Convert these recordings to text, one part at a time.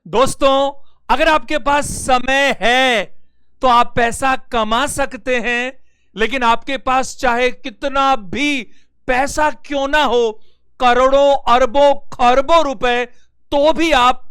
दोस्तों, अगर आपके पास समय है तो आप पैसा कमा सकते हैं, लेकिन आपके पास चाहे कितना भी पैसा क्यों ना हो, करोड़ों अरबों खरबों रुपए, तो भी आप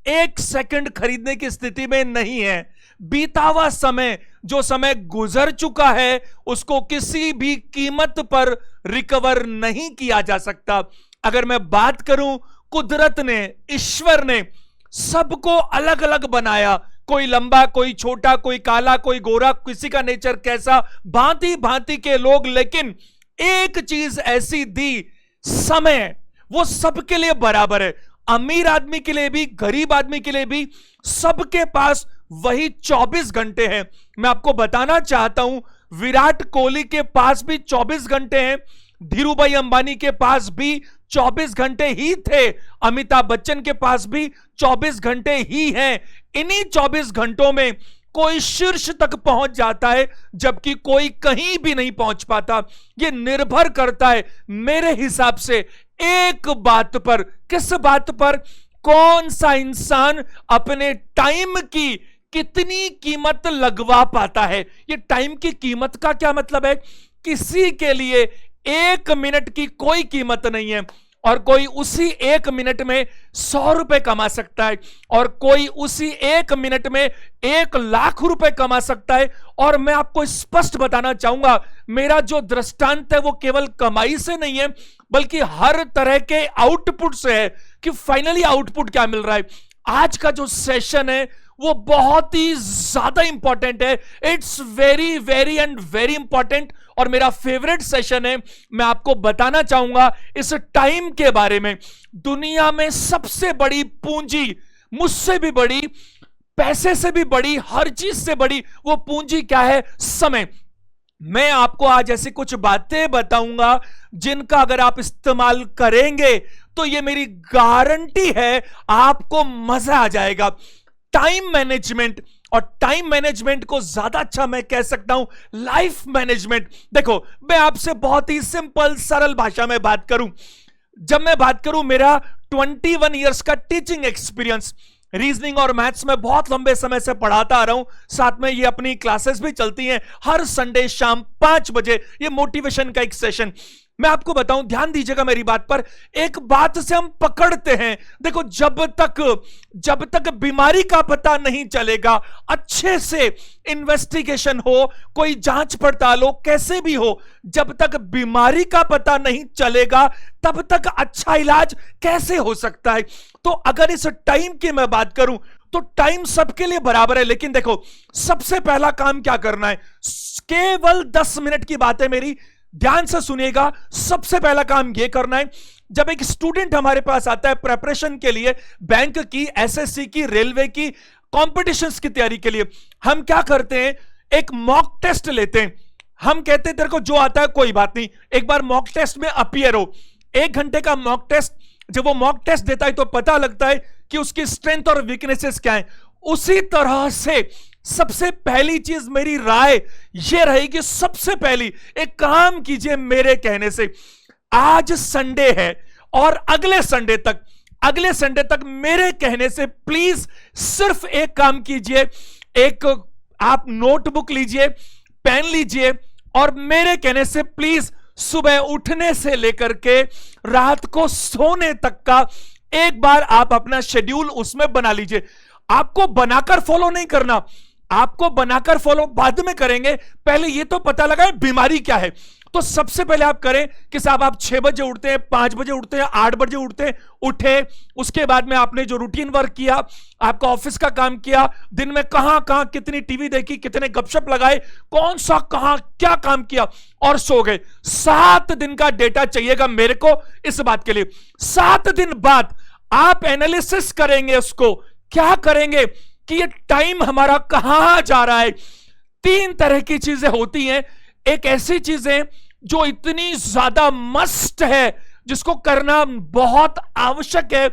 एक सेकंड खरीदने की स्थिति में नहीं है। बीता हुआ समय, जो समय गुजर चुका है, उसको किसी भी कीमत पर रिकवर नहीं किया जा सकता। अगर मैं बात करूं, कुदरत ने, ईश्वर ने सबको अलग अलग बनाया। कोई लंबा, कोई छोटा, कोई काला, कोई गोरा, किसी का नेचर कैसा, भांति भांति के लोग, लेकिन एक चीज ऐसी दी, समय। वो सबके लिए बराबर है, अमीर आदमी के लिए भी, गरीब आदमी के लिए भी, सबके पास वही 24 घंटे हैं। मैं आपको बताना चाहता हूं, विराट कोहली के पास भी 24 घंटे हैं, धीरूभाई अंबानी के पास भी 24 घंटे ही थे, अमिताभ बच्चन के पास भी 24 घंटे ही हैं। इन्हीं 24 घंटों में कोई शीर्ष तक पहुंच जाता है, जबकि कोई कहीं भी नहीं पहुंच पाता। यह निर्भर करता है मेरे हिसाब से एक बात पर। किस बात पर? कौन सा इंसान अपने टाइम की कितनी कीमत लगवा पाता है। ये टाइम की कीमत का क्या मतलब है? किसी के लिए 1 मिनट की कोई कीमत नहीं है, और कोई उसी 1 मिनट में 100 रुपए कमा सकता है, और कोई उसी 1 मिनट में 1 लाख रुपए कमा सकता है। और मैं आपको स्पष्ट बताना चाहूंगा, मेरा जो दृष्टांत है वो केवल कमाई से नहीं है, बल्कि हर तरह के आउटपुट से है कि फाइनली आउटपुट क्या मिल रहा है। आज का जो सेशन है वो बहुत ही ज्यादा इंपॉर्टेंट है। It's very very and very important, और मेरा फेवरेट सेशन है। मैं आपको बताना चाहूंगा इस टाइम के बारे में। दुनिया में सबसे बड़ी पूंजी, मुझसे भी बड़ी, पैसे से भी बड़ी, हर चीज से बड़ी वो पूंजी क्या है? समय। मैं आपको आज ऐसी कुछ बातें बताऊंगा जिनका अगर आप इस्तेमाल करेंगे तो ये मेरी गारंटी है आपको मजा आ जाएगा। टाइम मैनेजमेंट, और टाइम मैनेजमेंट को ज्यादा अच्छा मैं कह सकता हूं लाइफ मैनेजमेंट। देखो, मैं आपसे बहुत ही सिंपल सरल भाषा में बात करूं। जब मैं बात करूं मेरा 21 इयर्स का टीचिंग एक्सपीरियंस, रीजनिंग और मैथ्स में बहुत लंबे समय से पढ़ाता आ रहा हूं, साथ में ये अपनी क्लासेस भी चलती हैं हर संडे शाम 5 बजे, ये मोटिवेशन का एक सेशन। मैं आपको बताऊं, ध्यान दीजिएगा मेरी बात पर। एक बात से हम पकड़ते हैं, देखो, जब तक बीमारी का पता नहीं चलेगा, अच्छे से इन्वेस्टिगेशन हो, कोई जांच पड़ताल हो, कैसे भी हो, जब तक बीमारी का पता नहीं चलेगा तब तक अच्छा इलाज कैसे हो सकता है। तो अगर इस टाइम की मैं बात करूं तो टाइम सबके लिए बराबर है, लेकिन देखो, सबसे पहला काम क्या करना है? केवल 10 मिनट की बात है मेरी, ध्यान से सुनिएगा। सबसे पहला काम यह करना है, जब एक स्टूडेंट हमारे पास आता है प्रिपरेशन के लिए, बैंक की, एसएससी की, रेलवे की, कॉम्पिटिशन्स की तैयारी के लिए, हम क्या करते हैं? एक मॉक टेस्ट लेते हैं। हम कहते हैं तेरे को जो आता है कोई बात नहीं, एक बार मॉक टेस्ट में अपीयर हो। 1 घंटे का मॉक टेस्ट, जब वो मॉक टेस्ट देता है तो पता लगता है कि उसकी स्ट्रेंथ और वीकनेसेस क्या है। उसी तरह से सबसे पहली चीज मेरी राय यह रहेगी, सबसे पहली एक काम कीजिए मेरे कहने से। आज संडे है और अगले संडे तक मेरे कहने से प्लीज सिर्फ एक काम कीजिए, एक आप नोटबुक लीजिए, पेन लीजिए, और मेरे कहने से प्लीज सुबह उठने से लेकर के रात को सोने तक का एक बार आप अपना शेड्यूल उसमें बना लीजिए। आपको बनाकर फॉलो नहीं करना, आपको बनाकर फॉलो बाद में करेंगे। पहले ये तो पता लगाए बीमारी क्या है। तो सबसे पहले आप करें कि साहब आप 6 बजे उठते हैं, 5 बजे उठते हैं, 8 बजे उठते हैं, उठे, उसके बाद में आपने जो रूटीन वर्क किया, आपका ऑफिस का काम किया, दिन में कहां कहां कितनी टीवी देखी, कितने गपशप लगाए, कौन सा कहां क्या काम किया, और सो गए। 7 दिन का डेटा चाहिएगा मेरे को इस बात के लिए। 7 दिन बाद आप एनालिसिस करेंगे, उसको क्या करेंगे कि ये टाइम हमारा कहां जा रहा है। 3 तरह की चीजें होती हैं। एक ऐसी चीजें जो इतनी ज्यादा मस्ट है, जिसको करना बहुत आवश्यक है,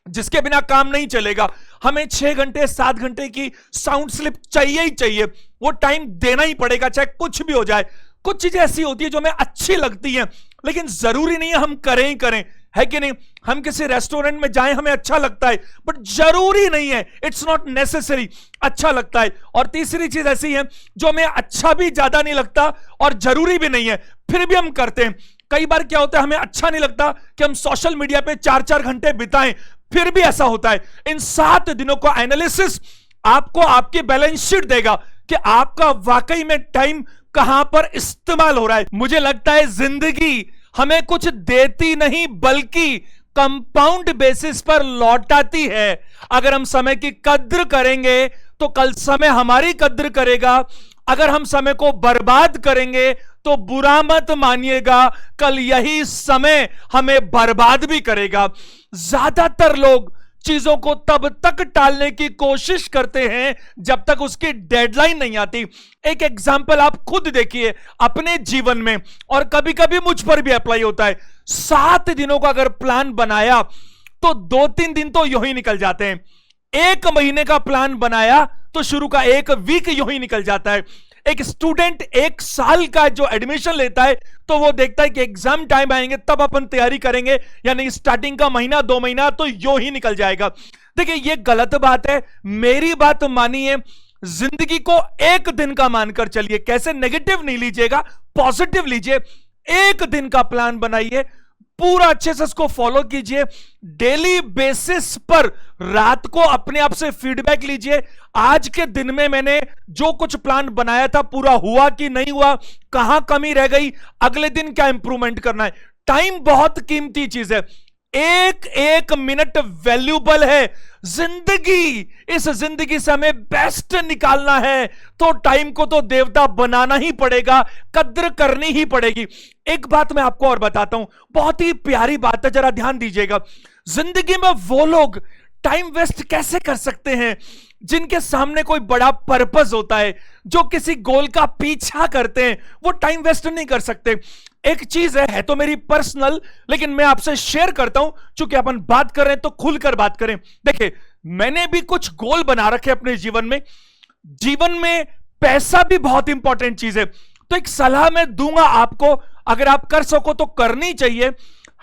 जिसके बिना काम नहीं चलेगा। हमें 6 घंटे 7 घंटे की साउंड स्लिप चाहिए ही चाहिए, वो टाइम देना ही पड़ेगा चाहे कुछ भी हो जाए। कुछ चीजें ऐसी होती है जो हमें अच्छी लगती हैं, लेकिन जरूरी नहीं है हम करें ही करें। है कि नहीं? हम किसी रेस्टोरेंट में जाएं, हमें अच्छा लगता है, बट जरूरी नहीं है, इट्स नॉट नेसेसरी, अच्छा लगता है। और तीसरी चीज ऐसी है जो हमें अच्छा भी ज्यादा नहीं लगता और जरूरी भी नहीं है, फिर भी हम करते हैं। कई बार क्या होता है, हमें अच्छा नहीं लगता कि हम सोशल मीडिया पे 4-4 घंटे बिताएं, फिर भी ऐसा होता है। इन 7 दिनों का एनालिसिस आपको आपकी बैलेंस शीट देगा कि आपका वाकई में टाइम कहां पर इस्तेमाल हो रहा है। मुझे लगता है जिंदगी हमें कुछ देती नहीं बल्कि कंपाउंड बेसिस पर लौटाती है। अगर हम समय की कद्र करेंगे तो कल समय हमारी कद्र करेगा, अगर हम समय को बर्बाद करेंगे तो बुरा मत मानिएगा, कल यही समय हमें बर्बाद भी करेगा। ज्यादातर लोग चीजों को तब तक टालने की कोशिश करते हैं जब तक उसकी डेडलाइन नहीं आती। एक एग्जाम्पल आप खुद देखिए अपने जीवन में, और कभी कभी मुझ पर भी अप्लाई होता है। 7 दिनों का अगर प्लान बनाया तो 2-3 दिन तो यूं ही निकल जाते हैं। 1 महीने का प्लान बनाया तो शुरू का 1 वीक यूं ही निकल जाता है। एक स्टूडेंट 1 साल का जो एडमिशन लेता है तो वो देखता है कि एग्जाम टाइम आएंगे तब अपन तैयारी करेंगे, यानी स्टार्टिंग का महीना 2 महीना तो यूं ही निकल जाएगा। देखिए ये गलत बात है, मेरी बात मानिए, जिंदगी को 1 दिन का मानकर चलिए। कैसे? नेगेटिव नहीं लीजिएगा, पॉजिटिव लीजिए। 1 दिन का प्लान बनाइए, पूरा अच्छे से उसको फॉलो कीजिए। डेली बेसिस पर रात को अपने आप से फीडबैक लीजिए, आज के दिन में मैंने जो कुछ प्लान बनाया था पूरा हुआ कि नहीं हुआ, कहां कमी रह गई, अगले दिन क्या इंप्रूवमेंट करना है। टाइम बहुत कीमती चीज है, 1-1 मिनट वैल्यूबल है। जिंदगी, इस जिंदगी से हमें बेस्ट निकालना है तो टाइम को तो देवता बनाना ही पड़ेगा, कद्र करनी ही पड़ेगी। एक बात मैं आपको और बताता हूं, बहुत ही प्यारी बात है, जरा ध्यान दीजिएगा। जिंदगी में वो लोग टाइम वेस्ट कैसे कर सकते हैं जिनके सामने कोई बड़ा पर्पस होता है, जो किसी गोल का पीछा करते हैं, वो टाइम वेस्ट नहीं कर सकते। एक चीज है तो मेरी पर्सनल, लेकिन मैं आपसे शेयर करता हूं, चूंकि अपन बात कर रहे हैं तो खुलकर बात करें। देखिए मैंने भी कुछ गोल बना रखे अपने जीवन में। जीवन में पैसा भी बहुत इंपॉर्टेंट चीज है, तो एक सलाह मैं दूंगा आपको, अगर आप कर सको तो करनी चाहिए।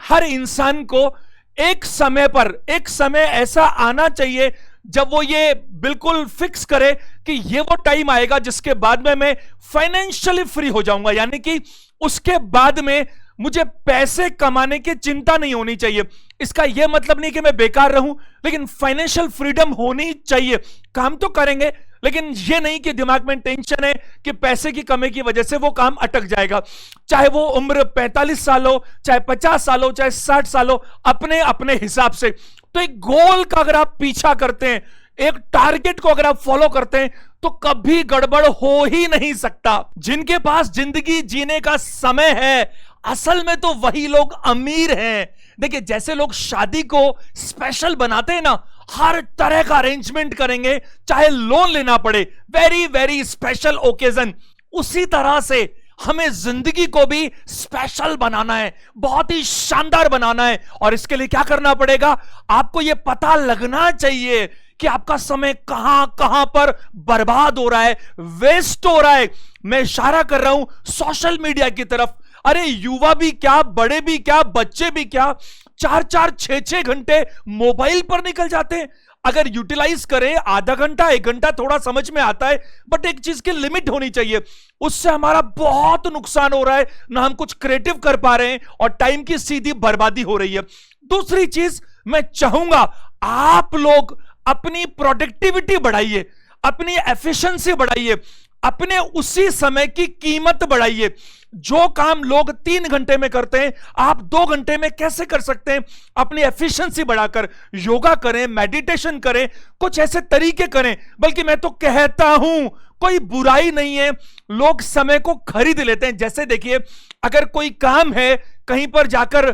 हर इंसान को एक समय पर, एक समय ऐसा आना चाहिए जब वो ये बिल्कुल फिक्स करे कि ये वो टाइम आएगा जिसके बाद में मैं फाइनेंशियली फ्री हो जाऊंगा, यानी कि उसके बाद में मुझे पैसे कमाने की चिंता नहीं होनी चाहिए। इसका यह मतलब नहीं कि मैं बेकार रहूं, लेकिन फाइनेंशियल फ्रीडम होनी चाहिए। काम तो करेंगे, लेकिन यह नहीं कि दिमाग में टेंशन है कि पैसे की कमी की वजह से वो काम अटक जाएगा। चाहे वो उम्र 45 साल हो, चाहे 50 साल हो, चाहे 60 साल हो, अपने अपने हिसाब से। तो एक गोल का अगर आप पीछा करते हैं, एक टारगेट को अगर आप फॉलो करते हैं, तो कभी गड़बड़ हो ही नहीं सकता। जिनके पास जिंदगी जीने का समय है, असल में तो वही लोग अमीर हैं। देखिए जैसे लोग शादी को स्पेशल बनाते हैं ना, हर तरह का अरेंजमेंट करेंगे, चाहे लोन लेना पड़े, वेरी वेरी स्पेशल ओकेजन, उसी तरह से हमें जिंदगी को भी स्पेशल बनाना है, बहुत ही शानदार बनाना है। और इसके लिए क्या करना पड़ेगा? आपको यह पता लगना चाहिए कि आपका समय कहां कहां पर बर्बाद हो रहा है, वेस्ट हो रहा है। मैं इशारा कर रहा हूं सोशल मीडिया की तरफ। अरे युवा भी क्या, बड़े भी क्या, बच्चे भी क्या, 4-4, 6-6 घंटे मोबाइल पर निकल जाते हैं। अगर यूटिलाइज करें आधा घंटा 1 घंटा थोड़ा समझ में आता है, बट एक चीज की लिमिट होनी चाहिए। उससे हमारा बहुत नुकसान हो रहा है, ना हम कुछ क्रिएटिव कर पा रहे हैं और टाइम की सीधी बर्बादी हो रही है। दूसरी चीज मैं चाहूंगा आप लोग अपनी प्रोडक्टिविटी बढ़ाइए, अपनी एफिशिएंसी बढ़ाइए, अपने उसी समय की कीमत बढ़ाइए। जो काम लोग 3 घंटे में करते हैं, आप 2 घंटे में कैसे कर सकते हैं? अपनी एफिशिएंसी बढ़ाकर योगा करें, मेडिटेशन करें, कुछ ऐसे तरीके करें। बल्कि मैं तो कहता हूं कोई बुराई नहीं है, लोग समय को खरीद लेते हैं। जैसे देखिए अगर कोई काम है, कहीं पर जाकर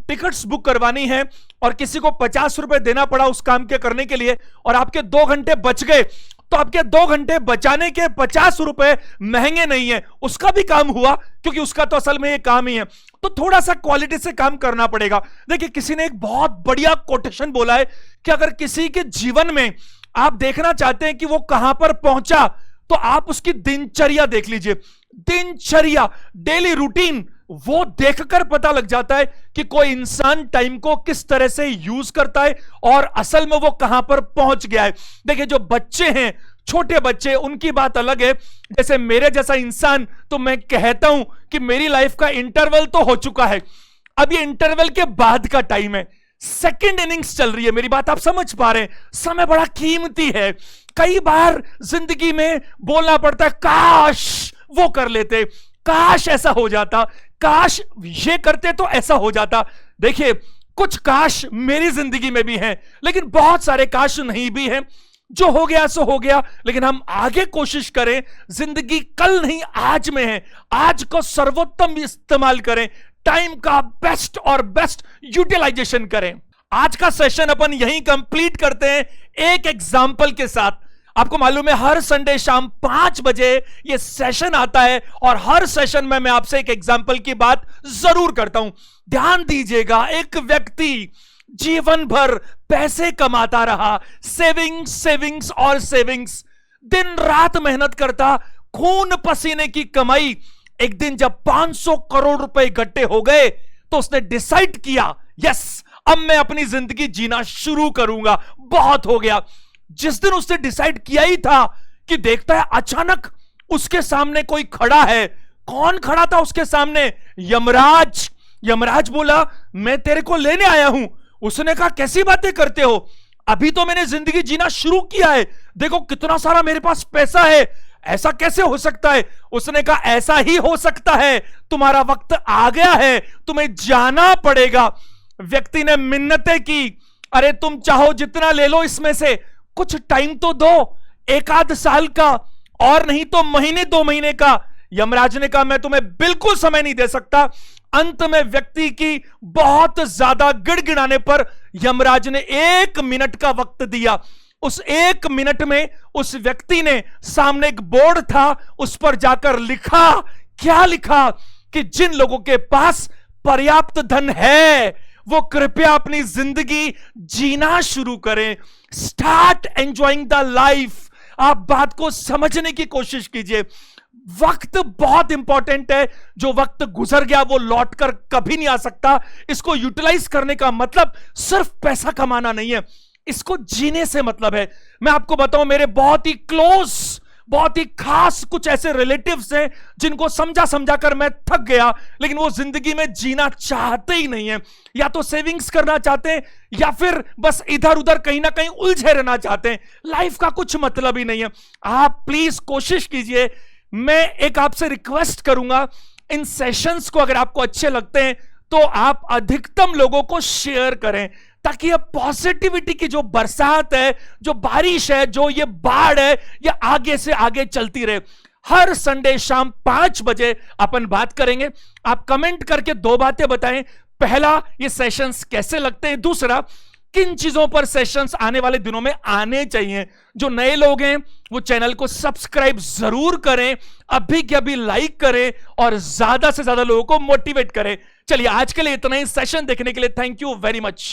टिकट्स बुक करवानी है और किसी को 50 रुपए देना पड़ा उस काम के करने के लिए, और आपके 2 घंटे बच गए, तो आपके 2 घंटे बचाने के 50 रुपए महंगे नहीं है, उसका भी काम हुआ, क्योंकि उसका तो असल में ये काम ही है। तो थोड़ा सा क्वालिटी से काम करना पड़ेगा। देखिए किसी ने एक बहुत बढ़िया कोटेशन बोला है कि अगर किसी के जीवन में आप देखना चाहते हैं कि वो कहां पर पहुंचा, तो आप उसकी दिनचर्या देख लीजिए। दिनचर्या, डेली रूटीन वो देखकर पता लग जाता है कि कोई इंसान टाइम को किस तरह से यूज करता है और असल में वो कहां पर पहुंच गया है। देखिए, जो बच्चे हैं, छोटे बच्चे, उनकी बात अलग है। जैसे मेरे जैसा इंसान, तो मैं कहता हूं कि मेरी लाइफ का इंटरवल तो हो चुका है, अब ये इंटरवल के बाद का टाइम है, सेकंड इनिंग्स चल रही है। मेरी बात आप समझ पा रहे हैं? समय बड़ा कीमती है। कई बार जिंदगी में बोलना पड़ता है, काश वो कर लेते, काश ऐसा हो जाता, काश ये करते तो ऐसा हो जाता। देखिए, कुछ काश मेरी जिंदगी में भी हैं, लेकिन बहुत सारे काश नहीं भी हैं। जो हो गया सो हो गया, लेकिन हम आगे कोशिश करें। जिंदगी कल नहीं आज में है, आज को सर्वोत्तम इस्तेमाल करें, टाइम का बेस्ट और बेस्ट यूटिलाइजेशन करें। आज का सेशन अपन यहीं कंप्लीट करते हैं एक एग्जाम्पल के साथ। आपको मालूम है, हर संडे शाम 5 बजे ये सेशन आता है और हर सेशन में मैं आपसे एक एग्जाम्पल की बात जरूर करता हूं। ध्यान दीजिएगा, एक व्यक्ति जीवन भर पैसे कमाता रहा, सेविंग्स सेविंग्स और सेविंग्स, दिन रात मेहनत करता, खून पसीने की कमाई। एक दिन जब 500 करोड़ रुपए इकट्ठे हो गए तो उसने डिसाइड किया, यस, अब मैं अपनी जिंदगी जीना शुरू करूंगा, बहुत हो गया। जिस दिन उसने डिसाइड किया ही था कि देखता है अचानक उसके सामने कोई खड़ा है। कौन खड़ा था उसके सामने? यमराज। यमराज बोला, मैं तेरे को लेने आया हूं। उसने कहा, कैसी बातें करते हो, अभी तो मैंने जिंदगी जीना शुरू किया है, देखो कितना सारा मेरे पास पैसा है, ऐसा कैसे हो सकता है? उसने कहा, ऐसा ही हो सकता है, तुम्हारा वक्त आ गया है, तुम्हें जाना पड़ेगा। व्यक्ति ने मिन्नतें की, अरे तुम चाहो जितना ले लो, इसमें से कुछ टाइम तो दो, एक आध साल का, और नहीं तो महीने 2 महीने का। यमराज ने कहा, मैं तुम्हें बिल्कुल समय नहीं दे सकता। अंत में व्यक्ति की बहुत ज्यादा गिड़गिड़ाने पर यमराज ने 1 मिनट का वक्त दिया। उस 1 मिनट में उस व्यक्ति ने, सामने एक बोर्ड था, उस पर जाकर लिखा, क्या लिखा कि जिन लोगों के पास पर्याप्त धन है वो कृपया अपनी जिंदगी जीना शुरू करें। Start enjoying the life. आप बात को समझने की कोशिश कीजिए। वक्त बहुत इंपॉर्टेंट है। जो वक्त गुजर गया वो लौट कर कभी नहीं आ सकता। इसको यूटिलाइज करने का मतलब सिर्फ पैसा कमाना नहीं है, इसको जीने से मतलब है। मैं आपको बताऊं, मेरे बहुत ही क्लोज, बहुत ही खास कुछ ऐसे रिलेटिव्स हैं जिनको समझा समझा कर मैं थक गया, लेकिन वो जिंदगी में जीना चाहते ही नहीं है। या तो सेविंग्स करना चाहते हैं या फिर बस इधर उधर कहीं ना कहीं उलझे रहना चाहते हैं। लाइफ का कुछ मतलब ही नहीं है। आप प्लीज कोशिश कीजिए। मैं एक आपसे रिक्वेस्ट करूंगा, इन सेशंस को अगर आपको अच्छे लगते हैं तो आप अधिकतम लोगों को शेयर करें, ताकि ये पॉजिटिविटी की जो बरसात है, जो बारिश है, जो ये बाढ़ है, ये आगे से आगे चलती रहे। हर संडे शाम 5 बजे अपन बात करेंगे। आप कमेंट करके 2 बातें बताएं। पहला, ये सेशंस कैसे लगते हैं, दूसरा, किन चीजों पर सेशंस आने वाले दिनों में आने चाहिए। जो नए लोग हैं वो चैनल को सब्सक्राइब जरूर करें, अभी के अभी लाइक करें और ज्यादा से ज्यादा लोगों को मोटिवेट करें। चलिए, आज के लिए इतना ही। सेशन देखने के लिए थैंक यू वेरी मच।